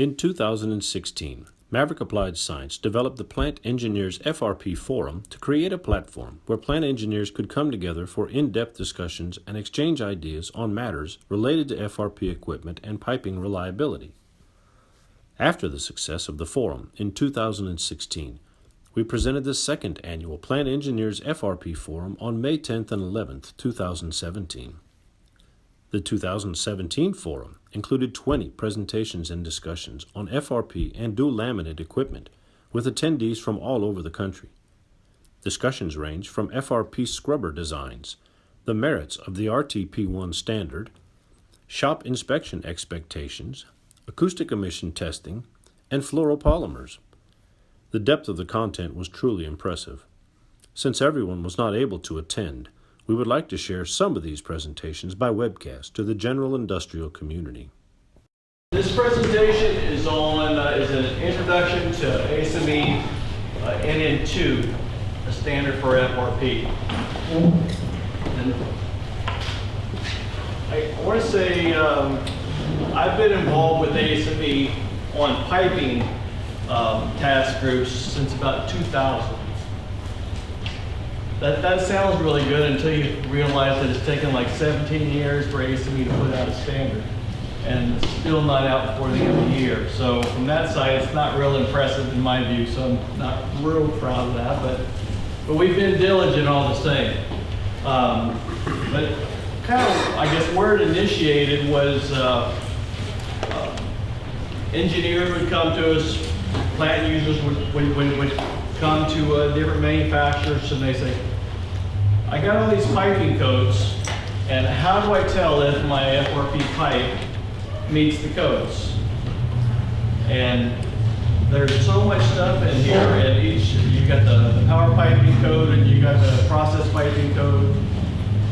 In 2016, Maverick Applied Science developed the Plant Engineers FRP Forum to create a platform where plant engineers could come together for in-depth discussions and exchange ideas on matters related to FRP equipment and piping reliability. After the success of the forum in 2016, we presented the second annual Plant Engineers FRP Forum on May 10th and 11th, 2017. The 2017 forum included 20 presentations and discussions on FRP and dual laminate equipment with attendees from all over the country. Discussions range from FRP scrubber designs, the merits of the RTP1 standard, shop inspection expectations, acoustic emission testing, and fluoropolymers. The depth of the content was truly impressive. Since everyone was not able to attend, we would like to share some of these presentations by webcast to the general industrial community. This presentation is an introduction to ASME NM2, a standard for FRP. And I want to say I've been involved with ASME on piping task groups since about 2000. That sounds really good until you realize that it's taken like 17 years for ASME to put out a standard, and it's still not out before the end of the year. So from that side, it's not real impressive in my view, so I'm not real proud of that, but we've been diligent all the same. But kind of, I guess, where it initiated was engineers would come to us, plant users would come to different manufacturers, and they say, I got all these piping codes, and how do I tell if my FRP pipe meets the codes? And there's so much stuff in here, and you got the power piping code, and you got the process piping code,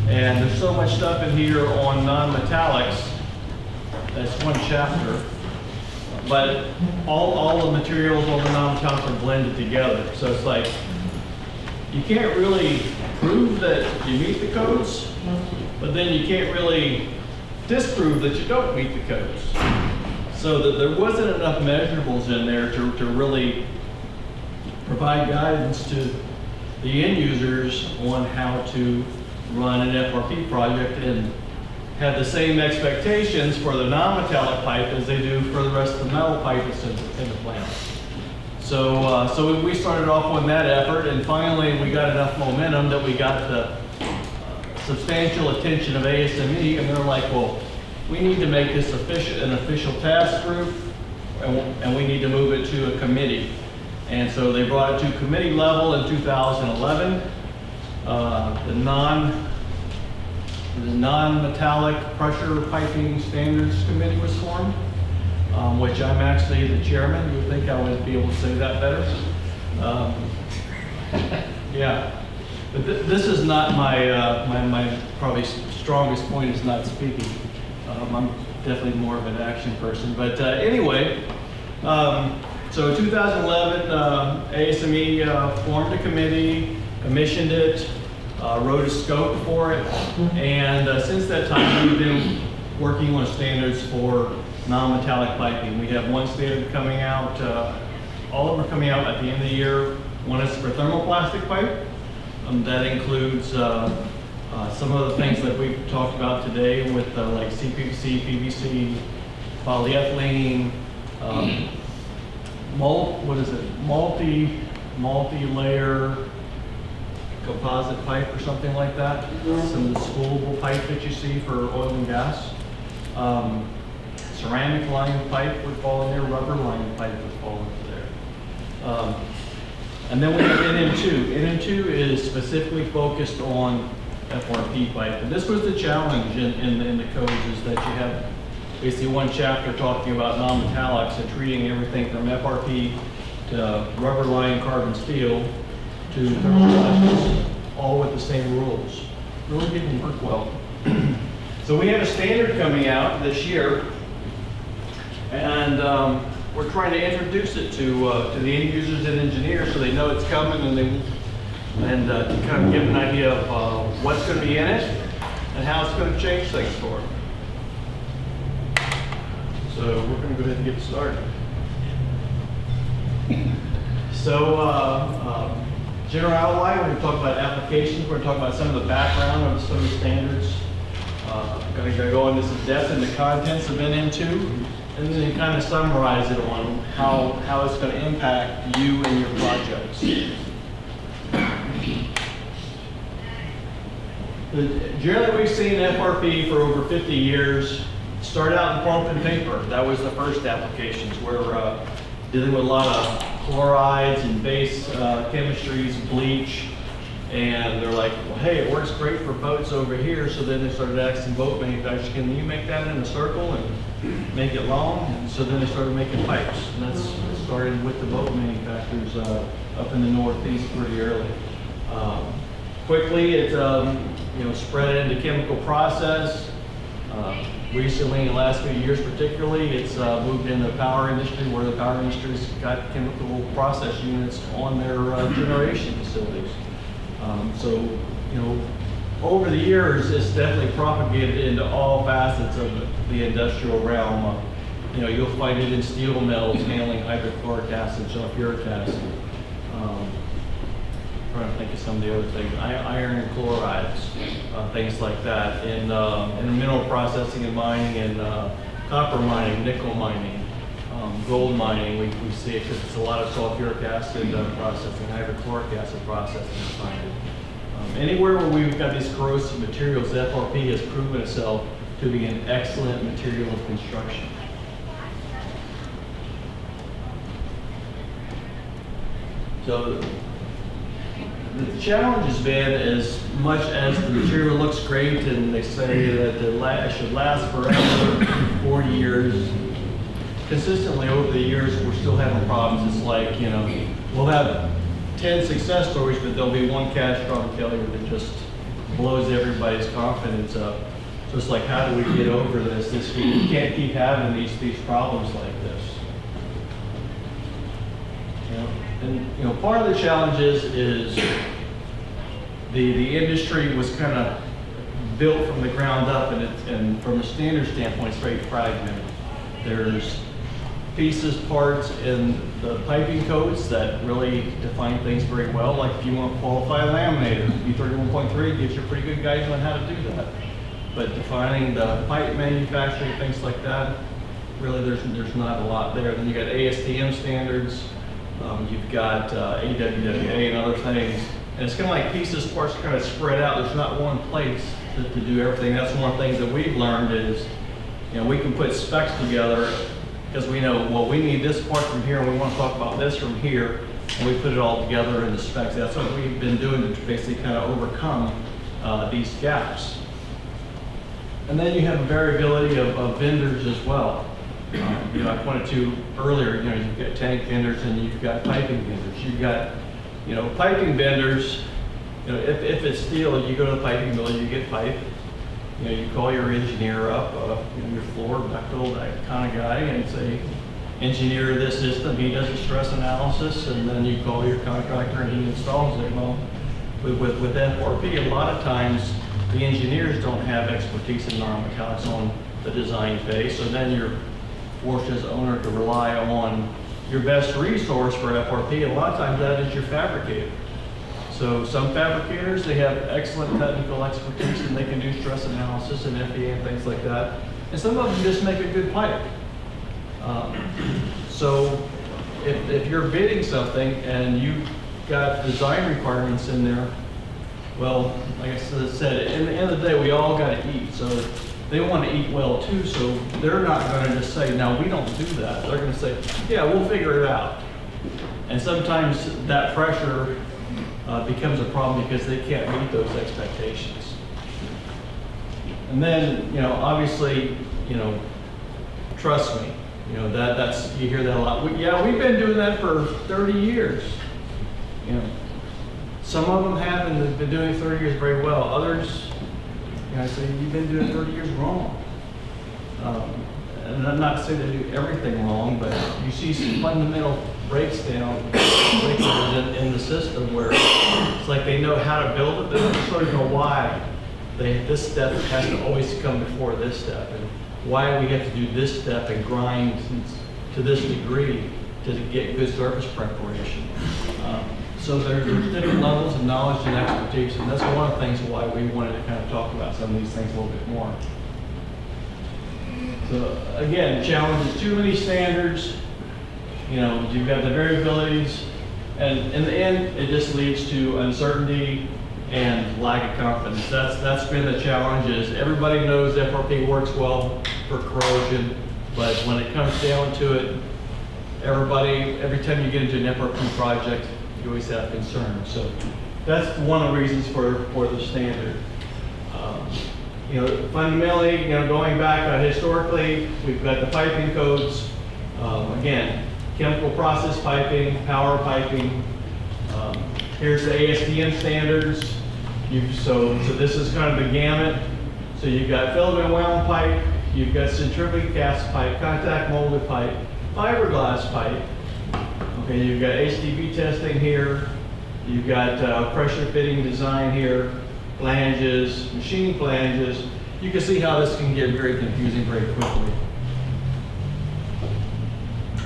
and there's so much stuff in here on non-metallics. That's one chapter. But all the materials, all the non-metallics are blended together. So it's like, you can't really prove that you meet the codes, but then you can't really disprove that you don't meet the codes. So that there wasn't enough measurables in there to really provide guidance to the end users on how to run an FRP project and have the same expectations for the non-metallic pipe as they do for the rest of the metal pipe that's in the plant. So we started off on that effort, and finally we got enough momentum that we got the substantial attention of ASME, and they're like, well, we need to make this an official task group, and we need to move it to a committee. And so they brought it to committee level in 2011. The non-metallic pressure piping standards committee was formed, which I'm actually the chairman. You would think I would be able to say that better. Yeah, but this is not my probably strongest point is not speaking. I'm definitely more of an action person. But anyway, so in 2011, ASME formed a committee, commissioned it, wrote a scope for it, and since that time we've been working on standards for non-metallic piping. We have one standard coming out, all of them are coming out at the end of the year. One is for thermoplastic pipe. That includes some of the things that we've talked about today with like CPVC, PVC, polyethylene, multi-layer composite pipe or something like that. Some spoolable pipe that you see for oil and gas. Ceramic lined pipe would fall in there, rubber lined pipe would fall into there. And then we have NM2. NM2 is specifically focused on FRP pipe. And this was the challenge in the codes, is that you have basically one chapter talking about non-metallics and treating everything from FRP to rubber lined carbon steel to thermoplastics, all with the same rules. Really didn't work well. So we have a standard coming out this year, and we're trying to introduce it to the end users and engineers so they know it's coming, and to kind of give an idea of what's going to be in it and how it's going to change things for them. So we're going to go ahead and get started. So, general outline, we're going to talk about applications, we're going to talk about some of the background of some of the standards. I'm going to go into some depth in the contents of NM2, and then kind of summarize it on how it's going to impact you and your projects. Generally, we've seen FRP for over 50 years. Start out in pulp and paper. That was the first applications. We're dealing with a lot of chlorides and base chemistries, bleach, and they're like, well, hey, it works great for boats over here. So then they started asking boat manufacturers, can you make that in a circle and make it long? And so then they started making pipes, and that's started with the boat manufacturers up in the Northeast pretty early. Quickly, it spread into chemical process. Recently, in the last few years particularly, it's moved into the power industry, where the power industry's got chemical process units on their generation facilities. Over the years, it's definitely propagated into all facets of the industrial realm. You'll find it in steel mills handling hydrochloric acid, sulfuric acid. I'm trying to think of some of the other things, iron and chlorides, things like that. In mineral processing and mining, and copper mining, nickel mining, gold mining, we see it because it's a lot of sulfuric acid processing, hydrochloric acid processing to find it. Anywhere where we've got these corrosive materials, FRP has proven itself to be an excellent material of construction. So the challenge has been, as much as the material looks great and they say that it should last forever, 40 years, consistently over the years we're still having problems. It's like, we'll have 10 success stories, but there'll be one catastrophic failure that just blows everybody's confidence up. So it's like, how do we get over this? We can't keep having these problems like this. And part of the challenge is the industry was kind of built from the ground up, and from a standard standpoint, it's very fragmented. There's pieces, parts in the piping codes that really define things very well. Like if you want to qualify a laminator, B31.3 gives you a pretty good guide on how to do that. But defining the pipe manufacturing, things like that, really there's not a lot there. Then you got ASTM standards. You've got AWWA and other things, and it's kind of like pieces, parts kind of spread out. There's not one place to do everything. That's one of the things that we've learned is, we can put specs together because we know, well, we need this part from here, and we want to talk about this from here, and we put it all together in the specs. That's what we've been doing to basically kind of overcome these gaps. And then you have a variability of vendors as well. I pointed to earlier, you've got tank vendors and you've got piping vendors. You've got, piping vendors, if it's steel, you go to the piping mill, you get pipe. You call your engineer up, your floor, Bechtel, that kind of guy, and say, engineer this system. He does a stress analysis, and then you call your contractor and he installs it. Well, with FRP, a lot of times the engineers don't have expertise in non-metallics on the design phase, so then you're forced as owner to rely on your best resource for FRP. A lot of times that is your fabricator. So some fabricators, they have excellent technical expertise and they can do stress analysis and FEA and things like that. And some of them just make a good pipe. So if you're bidding something and you've got design requirements in there, well, like I said, in the end of the day, we all got to eat. So they want to eat well too, so they're not going to just say, no, we don't do that. They're going to say, yeah, we'll figure it out. And sometimes that pressure becomes a problem because they can't meet those expectations. And then, obviously, trust me, that's, you hear that a lot. We've been doing that for 30 years. Some of them have and they've been doing 30 years very well. Others, I say, you've been doing 30 years wrong. And I'm not saying they do everything wrong, but you see some fundamental breaks down in the system where it's like they know how to build it, they don't sort of know why this step has to always come before this step. And why we have to do this step and grind to this degree to get good surface preparation. So there's different levels of knowledge and expertise, and that's one of the things why we wanted to kind of talk about some of these things a little bit more. So again, the challenge is too many standards. You know, you've got the variabilities, and in the end, it just leads to uncertainty and lack of confidence. That's been the challenge. Is everybody knows FRP works well for corrosion, but when it comes down to it, every time you get into an FRP project, you always have concerns. So that's one of the reasons for the standard. You know, fundamentally, you know, going back historically, we've got the piping codes. Again, chemical process piping, power piping. Here's the ASTM standards. So this is kind of the gamut. So you've got filament wound pipe, you've got centrifugally cast pipe, contact molded pipe, fiberglass pipe. Okay, you've got HDB testing here. You've got pressure fitting design here, flanges, machining flanges. You can see how this can get very confusing very quickly.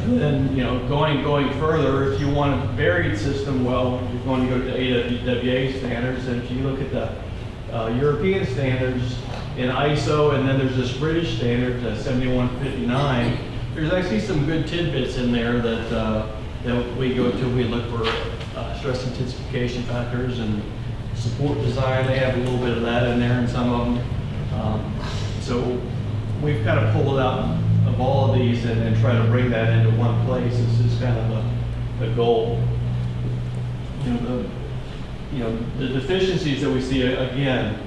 And then, you know, going further, if you want a varied system, well, you're going to go to AWA standards. And if you look at the European standards in ISO, and then there's this British standard, 7159, there's actually some good tidbits in there that we go to. We look for stress intensification factors and support design. They have a little bit of that in there in some of them. So we've kind of pulled out of all of these and try to bring that into one place. This is kind of the goal. You know, the deficiencies that we see again.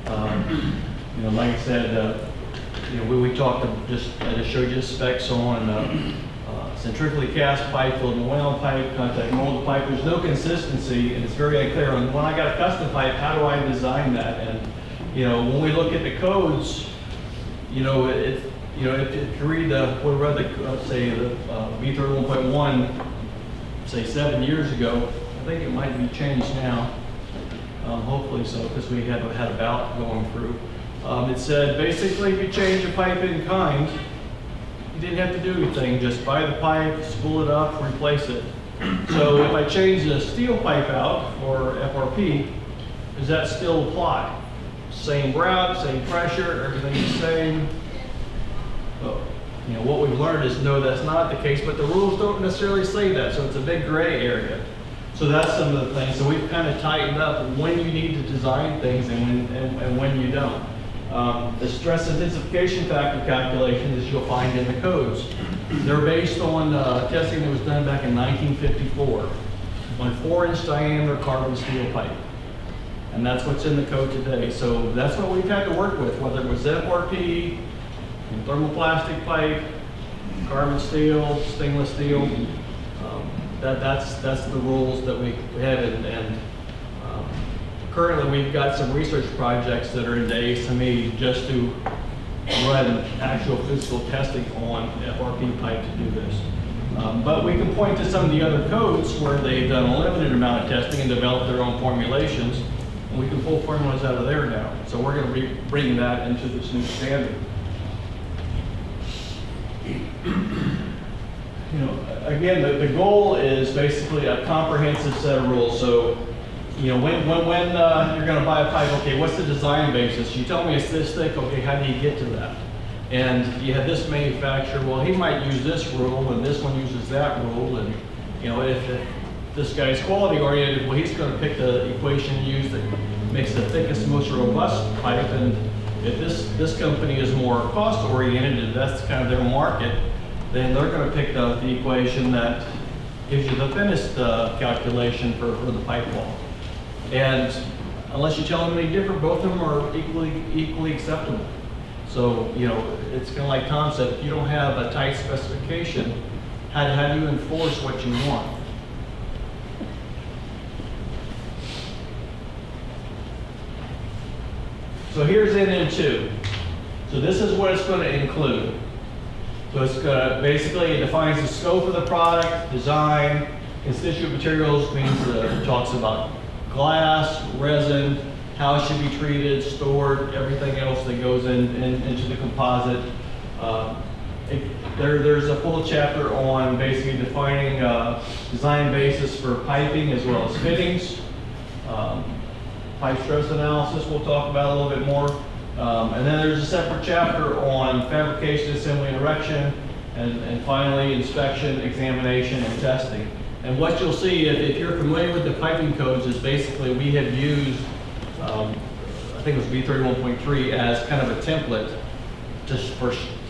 You know, like I said, you know, we talked I just showed you the specs on centrifugally cast pipe, filament wound pipe, contact molded pipe. There's no consistency, and it's very unclear. And when I got a custom pipe, how do I design that? And you know, when we look at the codes, you know, if you read say the B31.1, say 7 years ago, I think it might be changed now. Hopefully so, because we had a ballot going through. It said basically if you change a pipe in kind, you didn't have to do anything. Just buy the pipe, spool it up, replace it. So if I change the steel pipe out for FRP, does that still apply? Same grout, same pressure, everything's the same. Well, you know, what we've learned is no, that's not the case, but the rules don't necessarily say that, so it's a big gray area. So that's some of the things. So we've kind of tightened up when you need to design things and when you don't. The stress intensification factor calculations you'll find in the codes. They're based on testing that was done back in 1954 on 4-inch diameter carbon steel pipe. And that's what's in the code today. So that's what we've had to work with, whether it was FRP, thermoplastic pipe, carbon steel, stainless steel. That's the rules that we have, and currently we've got some research projects that are into ASME just to run actual physical testing on FRP pipe to do this. But we can point to some of the other codes where they've done a limited amount of testing and developed their own formulations, and we can pull formulas out of there now. So we're going to be bringing that into this new standard. You know, again, the goal is basically a comprehensive set of rules. So, you know, when you're going to buy a pipe, okay, what's the design basis? You tell me it's this thick, okay, how do you get to that? And you have this manufacturer, well, he might use this rule, and this one uses that rule, and, you know, if this guy's quality oriented, well, he's going to pick the equation used that makes the thickest, most robust pipe, and if this company is more cost oriented, and that's kind of their market, then they're going to pick the equation that gives you the thinnest calculation for the pipe wall. And unless you tell them any different, both of them are equally acceptable. So, you know, it's kind of like Tom said, if you don't have a tight specification, how do you enforce what you want? So here's NM2. So this is what it's going to include. So it's going to basically, it defines the scope of the product, design, constituent materials means it talks about glass, resin, how it should be treated, stored, everything else that goes into the composite. There's a full chapter on basically defining design basis for piping as well as fittings. Pipe stress analysis we'll talk about a little bit more. And then there's a separate chapter on fabrication, assembly, and erection, and finally inspection, examination, and testing. And what you'll see, if you're familiar with the piping codes, is basically we have used, I think it was B31.3 as kind of a template to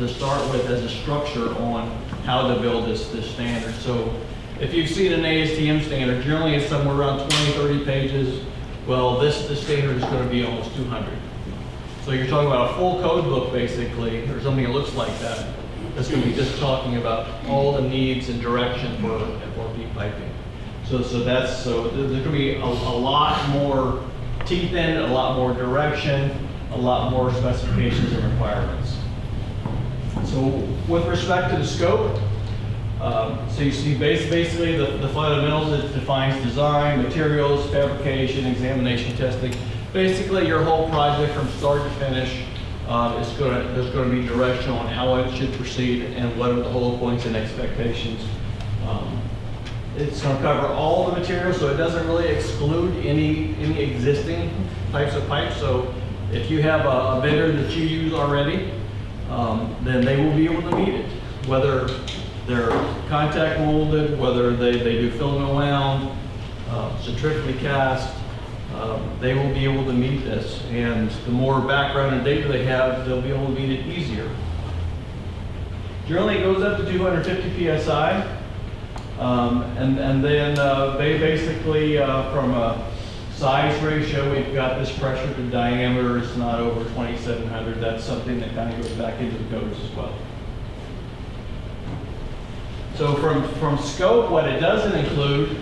start with as a structure on how to build this standard. So if you've seen an ASTM standard, generally it's somewhere around 20, 30 pages. Well, this standard is going to be almost 200. So you're talking about a full code book basically, or something that looks like that. That's going to be just talking about all the needs and direction for FRP piping. So there's going to be a lot more teeth in it, a lot more direction, a lot more specifications and requirements. So with respect to the scope, so you see basically the fundamentals. It defines design, materials, fabrication, examination, testing. Basically your whole project from start to finish, there's going to be direction on how it should proceed and what are the whole points and expectations. It's going to cover all the materials, so it doesn't really exclude any existing types of pipes. So if you have a vendor that you use already, then they will be able to meet it. Whether they're contact molded, whether they do filament wound, centrifugally cast, they will be able to meet this. And the more background and data they have, they'll be able to meet it easier. Generally it goes up to 250 PSI. And then basically from a size ratio, we've got this pressure to diameter is not over 2,700. That's something that kind of goes back into the codes as well. So from scope, what it doesn't include,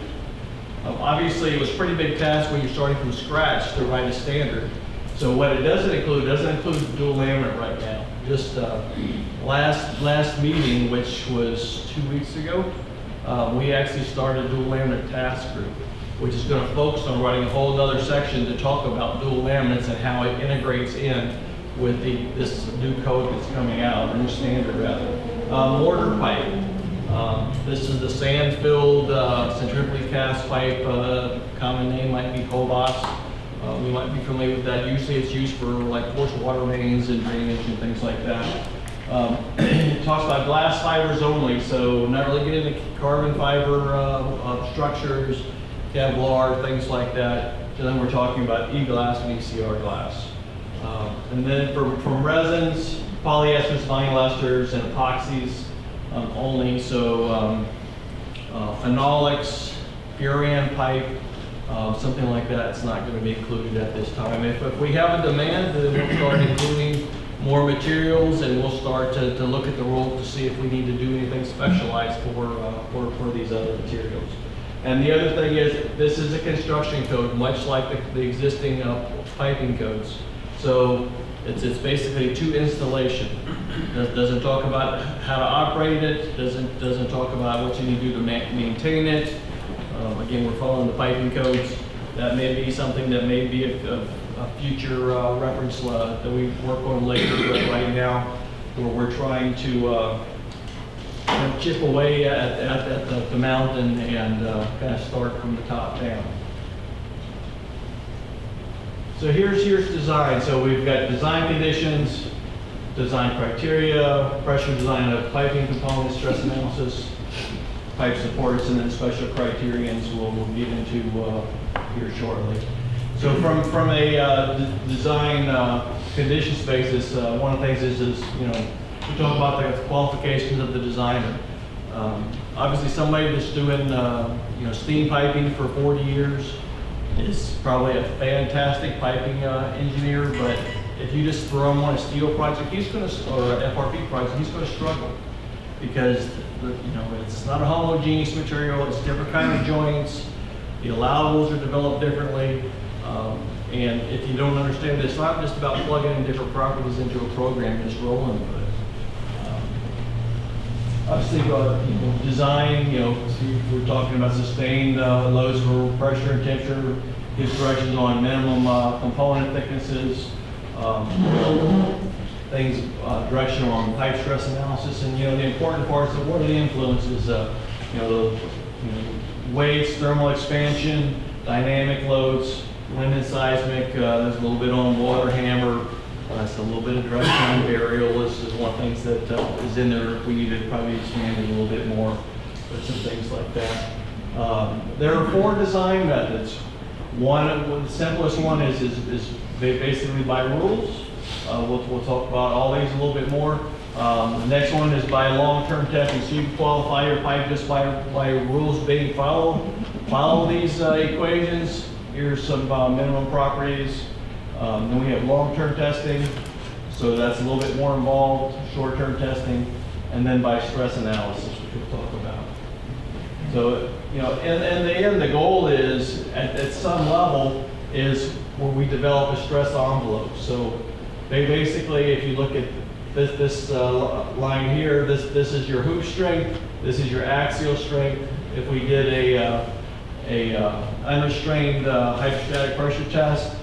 obviously it was a pretty big task when you're starting from scratch to write a standard. So what it doesn't include dual laminate right now. Just last meeting, which was 2 weeks ago, we actually started a dual laminate task group, which is going to focus on writing a whole other section to talk about dual laminates and how it integrates in with this new code that's coming out, or new standard rather. Mortar pipe. This is the sand-filled centrifugally cast pipe. Common name might be Cobos. We might be familiar with that. Usually it's used for like forced water mains and drainage and things like that. It talks about glass fibers only, so not really getting into carbon fiber structures, Kevlar, things like that. So then we're talking about E-glass and ECR glass. And then from resins, polyesters, vinyl esters, and epoxies only. So phenolics, Furion pipe, something like that, it's not going to be included at this time. If we have a demand, then we'll start including more materials, and we'll start to look at the rules to see if we need to do anything specialized for these other materials. And the other thing is, this is a construction code, much like the existing piping codes. So it's basically to installation. Doesn't talk about how to operate it. Doesn't talk about what you need to do to maintain it. Again, we're following the piping codes. That may be something that may be a future reference that we work on later, but right now where we're trying to chip away at the mountain and kind of start from the top down. So here's design. So we've got design conditions, design criteria, pressure design of piping components, stress analysis, pipe supports, and then special criterions we'll get into here shortly. So from a design conditions basis, one of the things is we talk about the qualifications of the designer. Obviously, somebody that's doing steam piping for 40 years is probably a fantastic piping engineer, but if you just throw him on a steel project, or an FRP project, he's going to struggle because it's not a homogeneous material. It's different kind of joints. The allowables are developed differently. And if you don't understand it, it's not just about plugging in different properties into a program and just rolling with it. Obviously, design, we're talking about sustained loads for pressure and temperature, gives directions on minimum component thicknesses. things, directional on pipe stress analysis, and the important parts of what are the influences, weights, thermal expansion, dynamic loads, wind and seismic. There's a little bit on water hammer. That's a little bit of directional burial is one of the things that is in there. We need to probably expand it a little bit more, but some things like that. There are 4 design methods. The simplest one is basically by rules. We'll talk about all these a little bit more. The next one is by long-term testing. So you can qualify your pipe just by rules being followed. Follow these equations. Here's some minimum properties. Then we have long-term testing. So that's a little bit more involved. Short-term testing. And then by stress analysis, which we'll talk about. So, in the end, the goal is, at some level, is where we develop a stress envelope. So basically, if you look at this line here, this is your hoop strength, this is your axial strength. If we did a unrestrained hydrostatic pressure test,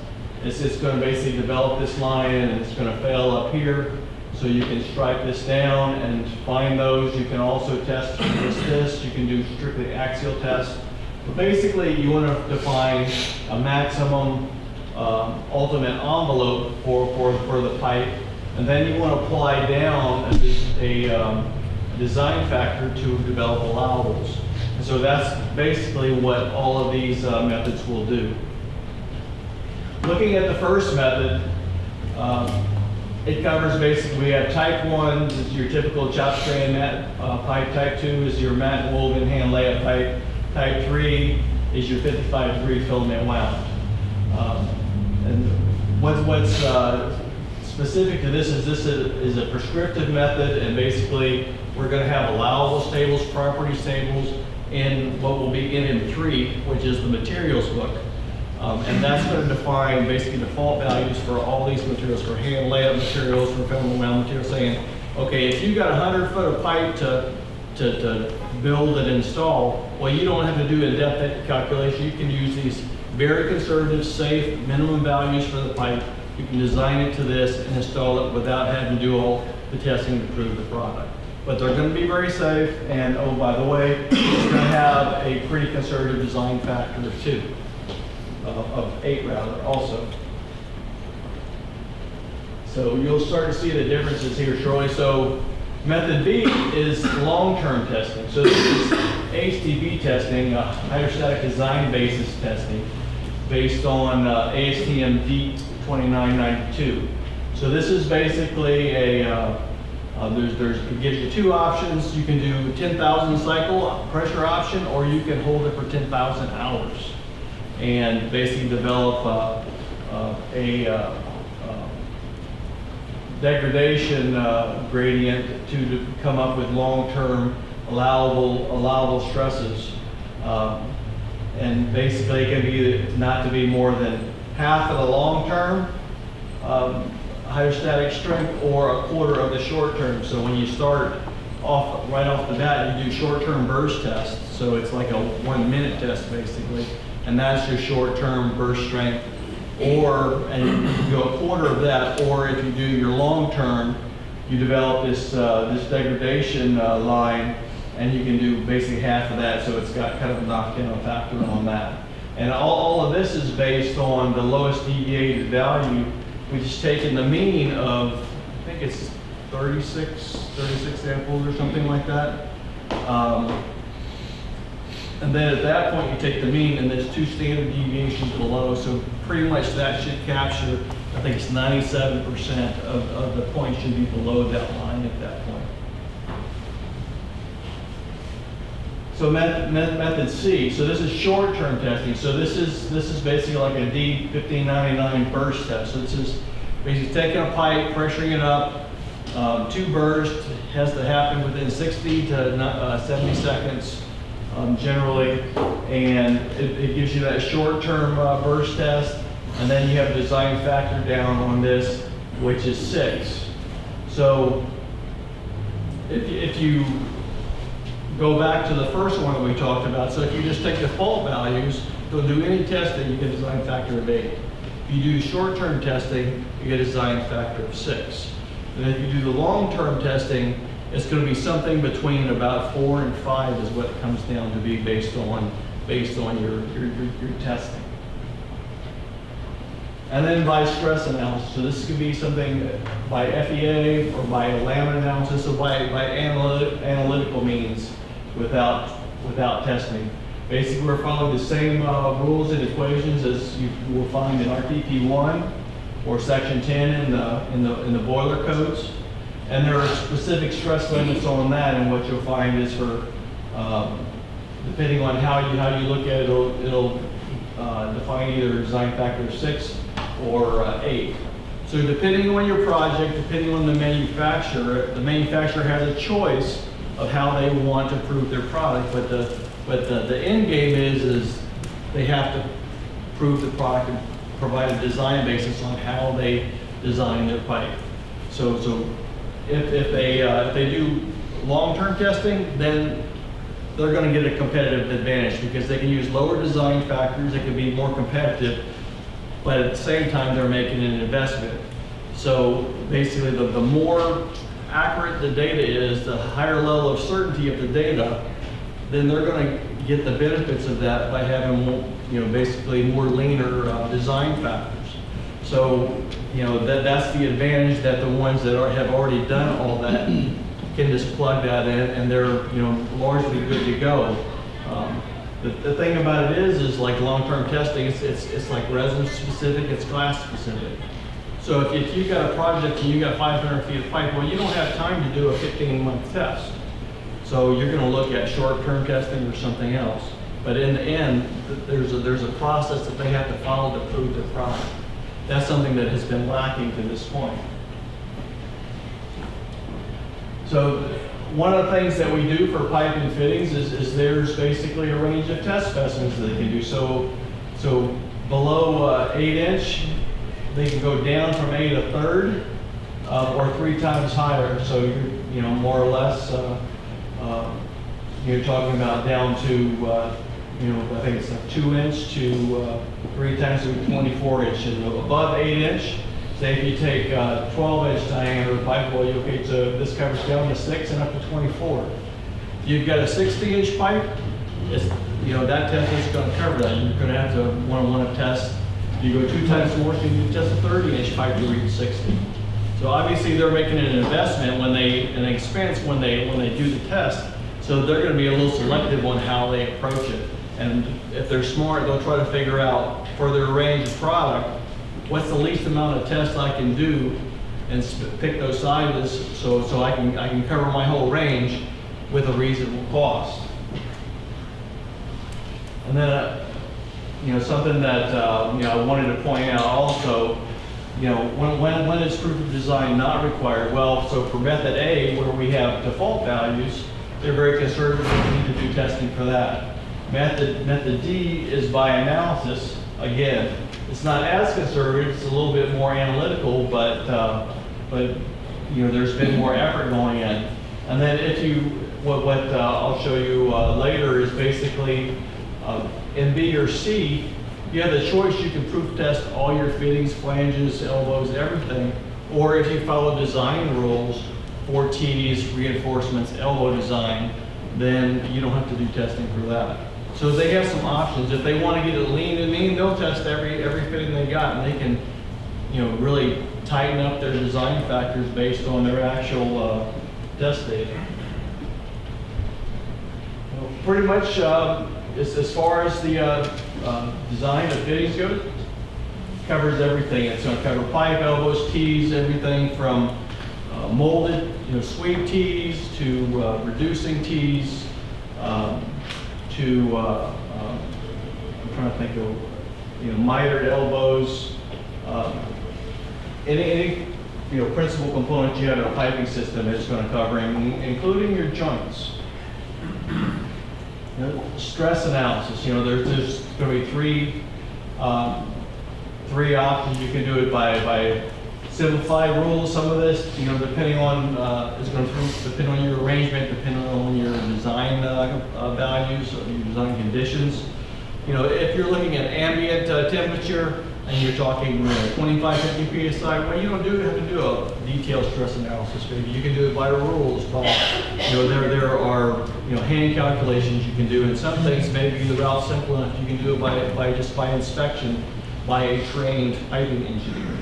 it's going to basically develop this line and it's going to fail up here. So you can strike this down and find those. You can also test this. You can do strictly axial tests. But basically, you want to define a maximum ultimate envelope for the pipe, and then you want to apply down a design factor to develop allowables. And so that's basically what all of these methods will do. Looking at the first method, it covers basically, we have type 1, this is your typical chop strand mat pipe. Type 2 is your mat woven hand layup pipe. Type 3 is your 55-degree filament wound. And what's specific to this is a prescriptive method, and basically we're going to have allowables tables, properties tables, in what will be NM3, which is the materials book. And that's going to define basically default values for all these materials, for hand layup materials, for filament wound materials, saying, okay, if you've got 100 foot of pipe to build and install, well, you don't have to do in-depth calculation. You can use these very conservative, safe, minimum values for the pipe. You can design it to this and install it without having to do all the testing to prove the product. But they're going to be very safe, and oh, by the way, it's going to have a pretty conservative design factor of 2. Of 8 rather, also. So you'll start to see the differences here shortly. So method B is long-term testing. So this is HDB testing, hydrostatic design basis testing, based on ASTM D2992. So this is basically it gives you 2 options. You can do 10,000 cycle pressure option, or you can hold it for 10,000 hours. And basically develop a degradation gradient to come up with long-term allowable stresses. And basically it can be not to be more than half of the long-term hydrostatic strength or a quarter of the short-term. So when you start right off the bat, you do short-term burst tests. So it's like a 1-minute test basically. And that's your short-term burst strength, and you go a quarter of that, or if you do your long-term, you develop this degradation line, and you can do basically half of that, so it's got kind of a knockdown factor on that. And all of this is based on the lowest deviated value, which is taking the mean of, I think it's 36 samples or something like that. And then at that point, you take the mean, and there's 2 standard deviations below. So pretty much that should capture, I think it's 97% of the points should be below that line at that point. So method C. So this is short-term testing. So this is basically like a D1599 burst test. So this is basically taking a pipe, pressuring it up, 2 bursts, has to happen within 60 to 70 seconds. Generally, and it gives you that short-term burst test, and then you have a design factor down on this, which is 6. So if you go back to the first one that we talked about, so if you just take default values, don't do any testing, you get a design factor of 8. If you do short-term testing, you get a design factor of 6. And if you do the long-term testing, it's going to be something between about 4 and 5 is what it comes down to be based on your testing. And then by stress analysis. So this could be something by FEA or by a laminate analysis or by analytical means without testing. Basically, we're following the same rules and equations as you will find in RTP1 or Section 10 in the boiler codes. And there are specific stress limits on that, and what you'll find is for, depending on how you look at it, it'll define either design factor 6 or 8. So depending on your project, depending on the manufacturer has a choice of how they want to prove their product, but the end game is they have to prove the product and provide a design basis on how they design their pipe. So if they do long-term testing, then they're going to get a competitive advantage because they can use lower design factors, they can be more competitive, but at the same time they're making an investment. So basically the more accurate the data is, the higher level of certainty of the data, then they're going to get the benefits of that by having more, basically more leaner design factors. So that's the advantage, that the ones that have already done all that can just plug that in and they're largely good to go. The thing about it is like long-term testing, it's like resin specific, it's glass specific. So if you've got a project and you've got 500 feet of pipe, well, you don't have time to do a 15-month test. So you're going to look at short-term testing or something else. But in the end, there's a process that they have to follow to prove their product. That's something that has been lacking to this point. So one of the things that we do for pipe and fittings is there's basically a range of test specimens that they can do. So below 8-inch, they can go down from 8 1/3 or 3 times higher. So you're more or less you're talking about down to I think it's like 2-inch to 3 times to 24-inch, and above 8-inch. Say if you take 12-inch diameter pipe, well, so this covers down to 6 and up to 24. If you've got a 60-inch pipe, that test is going to cover that. You're going to have to want to test. You go 2 times more, so you test a 30-inch pipe to reach 60. So obviously they're making an investment an expense when they do the test. So they're going to be a little selective on how they approach it. And if they're smart, they'll try to figure out for their range of product, what's the least amount of tests I can do, and pick those sizes so I can cover my whole range with a reasonable cost. And then something that I wanted to point out also, when is proof of design not required? Well, so for method A, where we have default values, they're very conservative. We need to do testing for that. Method D is by analysis. Again, it's not as conservative, it's a little bit more analytical, but there's been more effort going in. And then what I'll show you later is basically in B or C, you have the choice. You can proof test all your fittings, flanges, elbows, everything, or if you follow design rules for T's, reinforcements, elbow design, then you don't have to do testing for that. So they have some options. If they want to get it lean and mean, they'll test every fitting they got, and they can, really tighten up their design factors based on their actual test data. Well, pretty much, as far as the design of fittings goes, covers everything. It's going to cover pipe, elbows, T's, everything from molded, sweep T's to reducing T's. To I'm trying to think of mitered elbows, any principal component you have in a piping system is going to cover, including your joints. Stress analysis. There's going to be three options. You can do it by simplified rules. Some of this, depending on is going to depend on your arrangement, depending on your design values or your design conditions. If you're looking at ambient temperature, and you're talking 25, 50 psi, well, you don't have to do a detailed stress analysis. Maybe you can do it by rules. By, there are hand calculations you can do, and some things maybe the route's simple enough. You can do it by inspection by a trained piping engineer.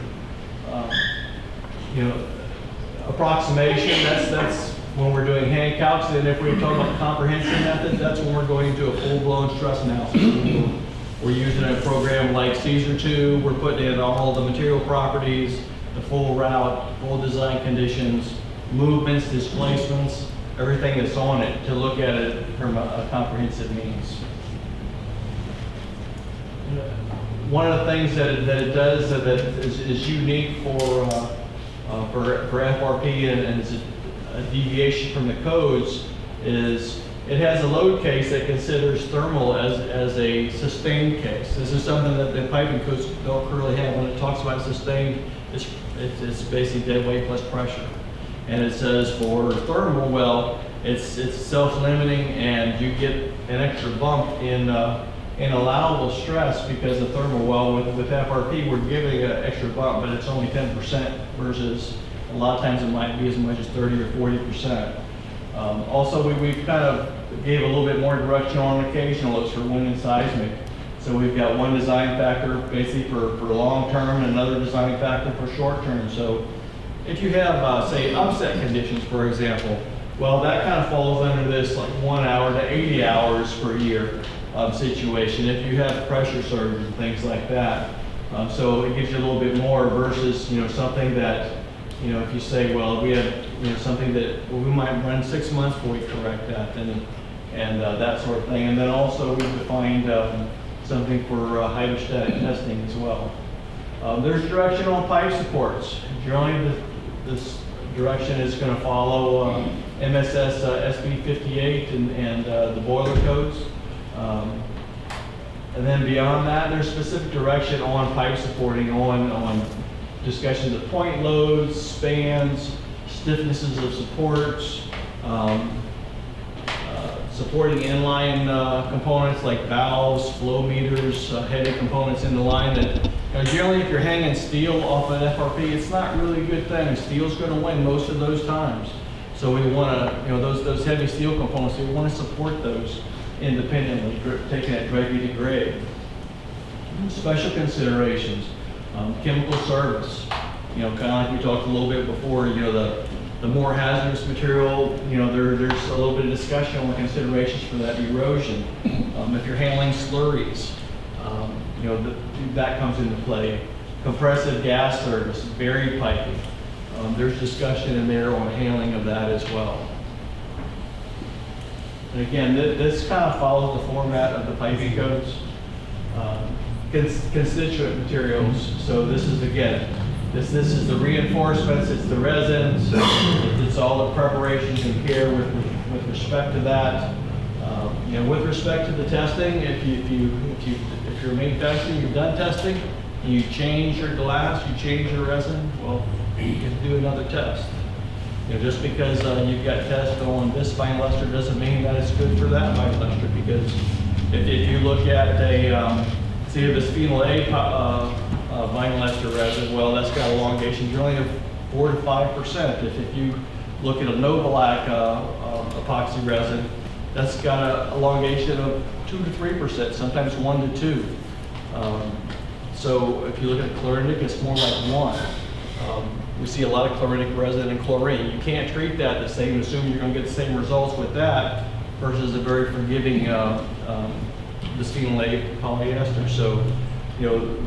Approximation. That's when we're doing hand calcs. And if we're talking about comprehensive method, that's when we're going to a full-blown stress analysis. We're using a program like Caesar 2. We're putting in all the material properties, the full route, full design conditions, movements, displacements, everything that's on it to look at it from a comprehensive means. One of the things that it does that is unique for FRP and is a deviation from the codes is it has a load case that considers thermal as a sustained case. This is something that the piping codes don't currently have. When it talks about sustained, it's basically dead weight plus pressure. And it says for thermal, well, it's self-limiting, and you get an extra bump in allowable stress because of thermal. Well, with FRP, we're giving an extra bump, but it's only 10% versus a lot of times it might be as much as 30 or 40%. Also, we kind of gave a little bit more direction on occasional looks for wind and seismic. So we've got one design factor basically for long term and another design factor for short term. So if you have, say, upset conditions, for example, well, that kind of falls under this like 1 hour to 80 hours per year situation. If you have pressure surge and things like that. So it gives you a little bit more versus, something that, if you say, well, we have, something that we might run 6 months before we correct that and that sort of thing. And then also we've defined something for hydrostatic testing as well. There's direction on pipe supports. Generally, this direction is going to follow MSS SB 58 and the boiler codes. And then beyond that, there's specific direction on pipe supporting, on discussions of point loads, spans, stiffnesses of supports, supporting inline components like valves, flow meters, heavy components in the line that generally if you're hanging steel off an FRP, it's not really a good thing. Steel's going to win most of those times. So we want to, those heavy steel components, we want to support those independently, taking it grade to grade. Special considerations, chemical service, kind of like we talked a little bit before, the more hazardous material, there's a little bit of discussion on the considerations for that erosion. If you're handling slurries, that comes into play. Compressive gas service, buried piping. There's discussion in there on handling of that as well. And again, this kind of follows the format of the piping codes. Constituent materials. So this is, again, this is the reinforcements, it's the resins, it's all the preparations and care with respect to that. With respect to the testing, if you're manufacturing, you've done testing, and you change your glass, you change your resin, well, you can do another test. Just because you've got test on this vinyl ester doesn't mean that it's good for that vinyl ester, because if you look at a see this phenol A vinyl ester resin, well, that's got elongation generally of 4 to 5%. If you look at a Novolac epoxy resin, that's got an elongation of 2 to 3%, sometimes 1 to 2. So if you look at chlorinic, it's more like 1. We see a lot of chlorinic resin and chlorine. You can't treat that the same and assume you're going to get the same results with that versus a very forgiving bisphenol A polyester. So,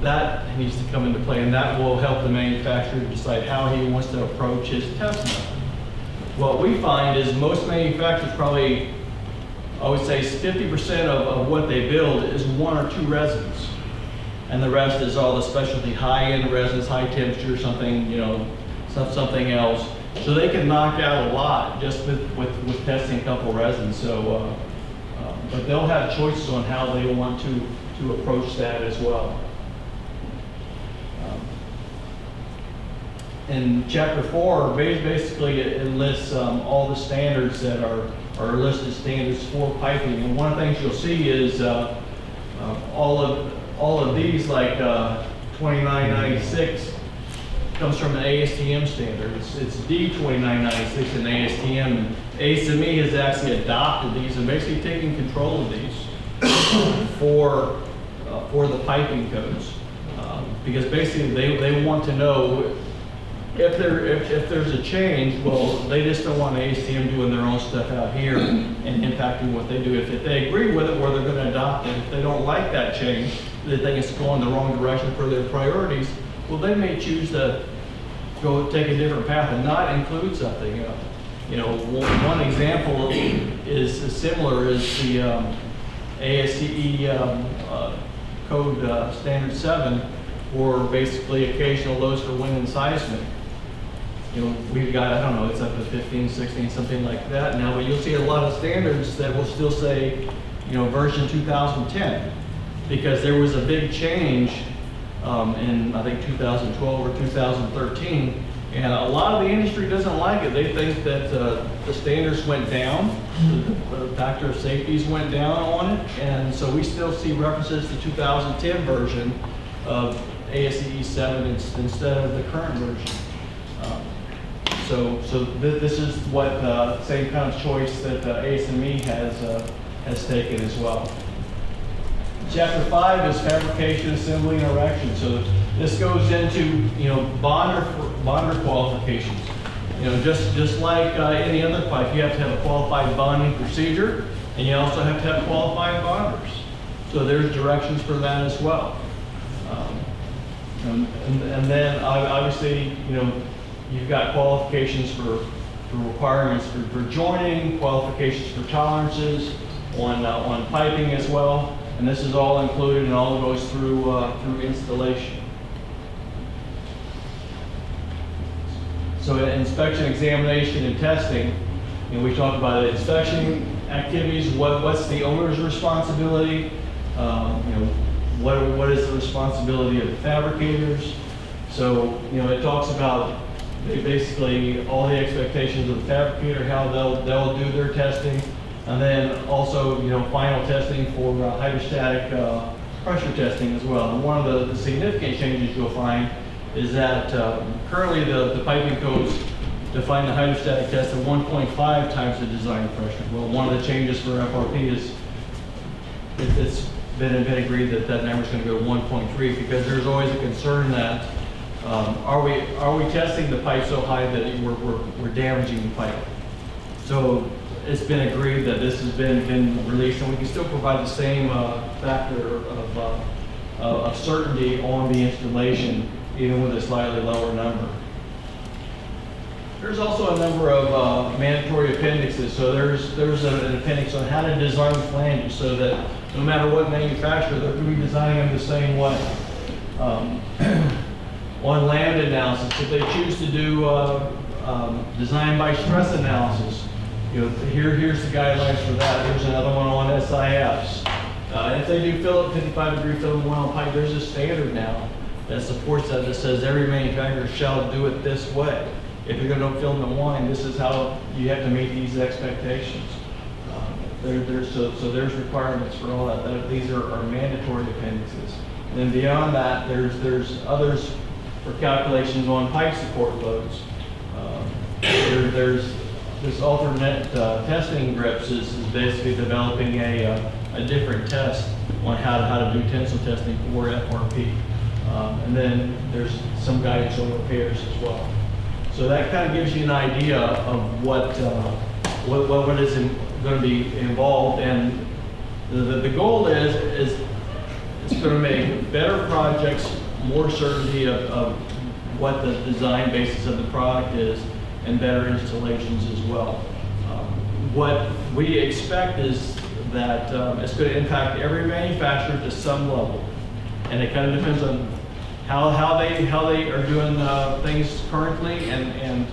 that needs to come into play, and that will help the manufacturer decide how he wants to approach his test method. What we find is most manufacturers probably, I would say 50% of what they build is 1 or 2 resins. And the rest is all the specialty high-end resins, high temperature, something, something else. So they can knock out a lot just with testing a couple resins. So, but they'll have choices on how they want to approach that as well. In Chapter 4, basically it lists all the standards that are listed standards for piping. And one of the things you'll see is all of these, like D2996 comes from an ASTM standard. It's D2996 in ASTM. And ASME has actually adopted these and basically taken control of these for the piping codes. Because basically they want to know if there's a change, well, they just don't want ASTM doing their own stuff out here and impacting what they do. If they agree with it, well, they're going to adopt it. If they don't like that change, they think it's going the wrong direction for their priorities, well, they may choose to go take a different path and not include something. One example is similar is the ASCE code standard 7, or basically occasional loads for wind and seismic. We've got, I don't know, it's up to 15, 16, something like that now, but you'll see a lot of standards that will still say, version 2010, because there was a big change in, I think, 2012 or 2013, and a lot of the industry doesn't like it. They think that the standards went down, the factor of safeties went down on it, and so we still see references to 2010 version of ASCE 7 instead of the current version. So this is what same kind of choice that ASME has taken as well. Chapter 5 is fabrication, assembly, and erection. So this goes into bonder qualifications. Just like any other pipe, you have to have a qualified bonding procedure, and you also have to have qualified bonders. So there's directions for that as well. And then obviously, you've got qualifications for requirements for joining, qualifications for tolerances on piping as well, and this is all included and all goes through installation. So inspection, examination, and testing. We talked about the inspection activities. What's the owner's responsibility? What is the responsibility of the fabricators? So it talks about basically all the expectations of the fabricator, how they'll do their testing, and then also final testing for hydrostatic pressure testing as well. And one of the significant changes you'll find is that currently the piping codes define the hydrostatic test at 1.5 times the design pressure. Well, one of the changes for FRP is it's been agreed that number is going to go to 1.3, because there's always a concern that are we testing the pipe so high that we're damaging the pipe? So it's been agreed that this has been released, and we can still provide the same factor of certainty on the installation, even with a slightly lower number. There's also a number of mandatory appendixes. So there's an appendix on how to design flanges so that no matter what manufacturer, they're going to be designing them the same way. On lambda analysis, if they choose to do design by stress analysis, here's the guidelines for that. Here's another one on SIFs. If they do 55-degree film oil pipe, there's a standard now that supports that says every manufacturer shall do it this way. If you're going to film and wine, this is how you have to meet these expectations. So there's requirements for all that. These are mandatory appendixes. And then beyond that, there's others for calculations on pipe support loads. There's this alternate testing grips is basically developing a different test on how to do tensile testing for FRP. And then there's some guidance on repairs as well. So that kind of gives you an idea of what is going to be involved, and the goal is it's going to make better projects, more certainty of what the design basis of the product is, and better installations as well. What we expect is that it's going to impact every manufacturer to some level, and it kind of depends on how they are doing things currently and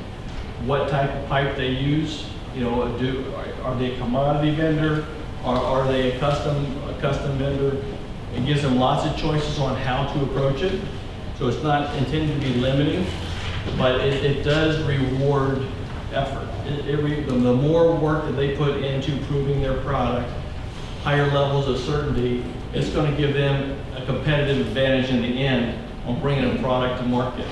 what type of pipe they use. Are they a commodity vendor? Are they a custom vendor? It gives them lots of choices on how to approach it. So it's not intended to be limiting, but it does reward effort. The more work that they put into proving their product, higher levels of certainty, it's going to give them a competitive advantage in the end on bringing a product to market.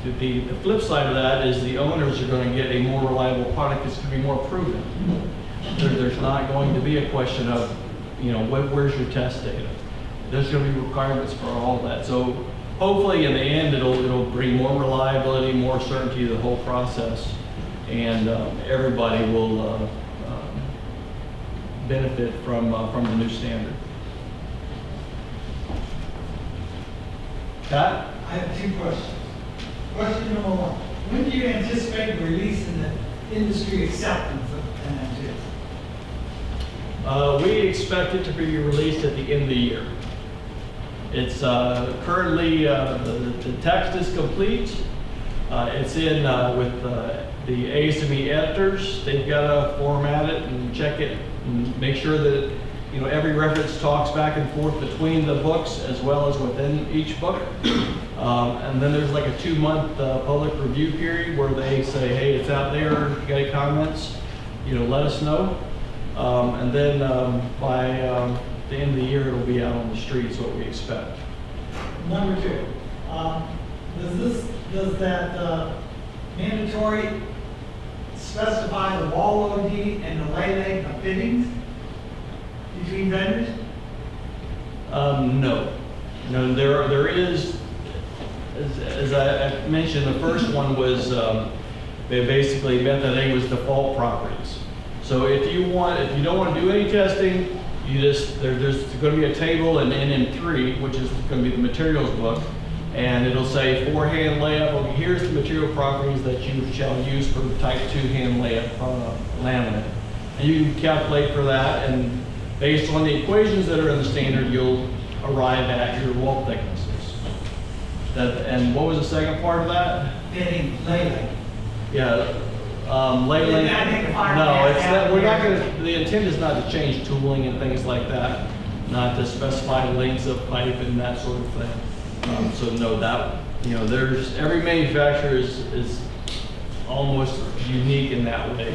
The flip side of that is the owners are going to get a more reliable product that's going to be more proven. There's not going to be a question of, you know, where's your test data? There's going to be requirements for all that. So hopefully in the end it'll bring more reliability, more certainty to the whole process, and everybody will benefit from the new standard. Pat? I have two questions. Question number one, when do you anticipate releasing the industry acceptance of NM2? We expect it to be released at the end of the year. It's currently, the text is complete. It's in with the ASME editors. They've got to format it and check it and make sure that, you know, every reference talks back and forth between the books as well as within each book. And then there's like a 2-month public review period where they say, hey, it's out there, if you got any comments, you know, let us know. And then by the end of the year, it'll be out on the streets, what we expect. Number two, does that mandatory specify the wall OD and the lay of fittings between vendors? No. No, there is, as I mentioned, the first one was, they basically meant that it was default properties. So if you don't want to do any testing, there's going to be a table in NM3, which is going to be the materials book, and it'll say for hand layup, okay, here's the material properties that you shall use for type 2 hand layup laminate. And you can calculate for that, and based on the equations that are in the standard, you'll arrive at your wall thicknesses. And what was the second part of that? Fitting, lay. Yeah. Lay length. No, it's not, we're not going to, the intent is not to change tooling and things like that, not to specify lengths of pipe and that sort of thing. So no, that, you know, every manufacturer is almost unique in that way.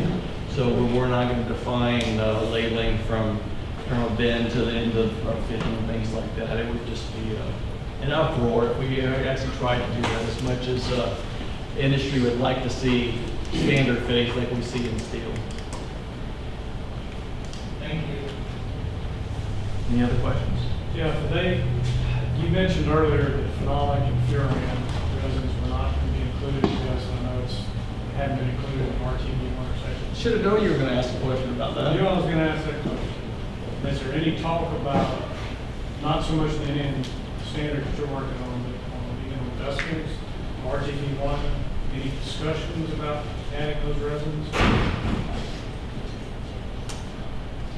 So we're not going to define lay length from a bend to the end of fitting and things like that. It would just be an uproar if we actually tried to do that, as much as industry would like to see standard fittings like we see in steel. Thank you. Any other questions? Yeah, you mentioned earlier that phenolic and furan resins were not going to be included. Yes, I know it hadn't been included in RTV1 section. Should have known you were going to ask a question about I that. knew I was going to ask that question. Is there any talk about, not so much the NM standard that you're working on, but on the investments, RTV1, any discussions about adding those resins?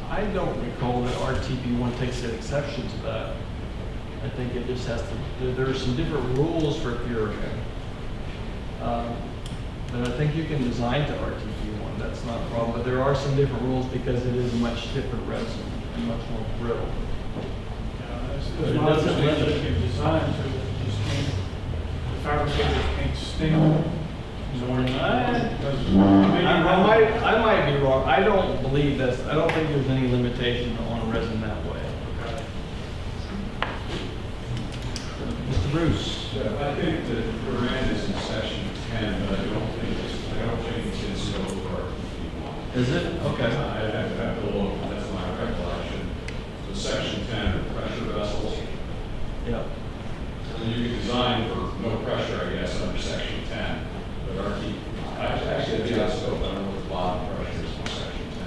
I don't recall that RTP1 takes an exception to that. I think it just has to, there are some different rules for furan. But I think you can design to RTP1, that's not a problem. But there are some different rules because it is a much different resin and much more brittle. That's my understanding that it can design to it, just can't, the fabricators can't stamp. So I might be wrong. I don't believe this. I don't think there's any limitation on resin that way. Mr. Bruce. I think that furan is in section 10, but I don't think it's in scope for RTV1. Is it? Okay. I'd have to look, that's my recollection. So section 10 are pressure vessels. Yeah. And you can design for no pressure, I guess, under section 10. But actually, I think that's scope. I don't know what the bottom pressure is in section 10.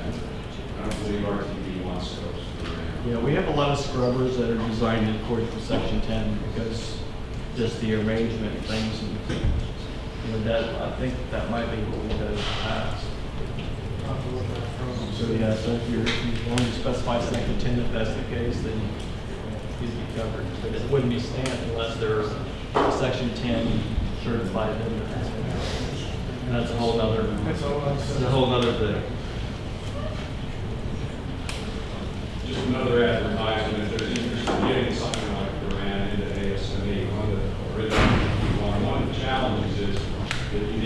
I don't believe RTV1 scopes furan. Yeah, we have a lot of scrubbers that are designed in accordance with section 10 because just the arrangement of things and, you know, that, I think that might be what we did in the past. So yeah, so if you're going to specify section 10, if that's the case, then you'd be covered. But it wouldn't be stamped unless they're section 10 certified vendor. And that's a whole nother thing. Just another advertisement, if there's interest in getting something like furan into ASME, one of the challenges is that you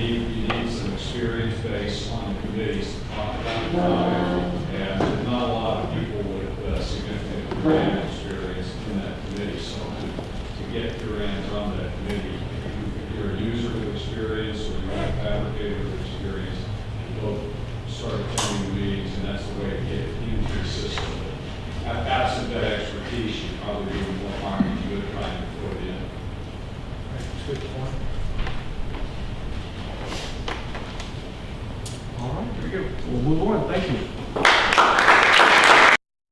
need some experience base on the committees to talk about the topic, and there's not a lot of people with significant furan experience in that committee, so to get furan from that Good point. All right, very good. We'll move on. Thank you.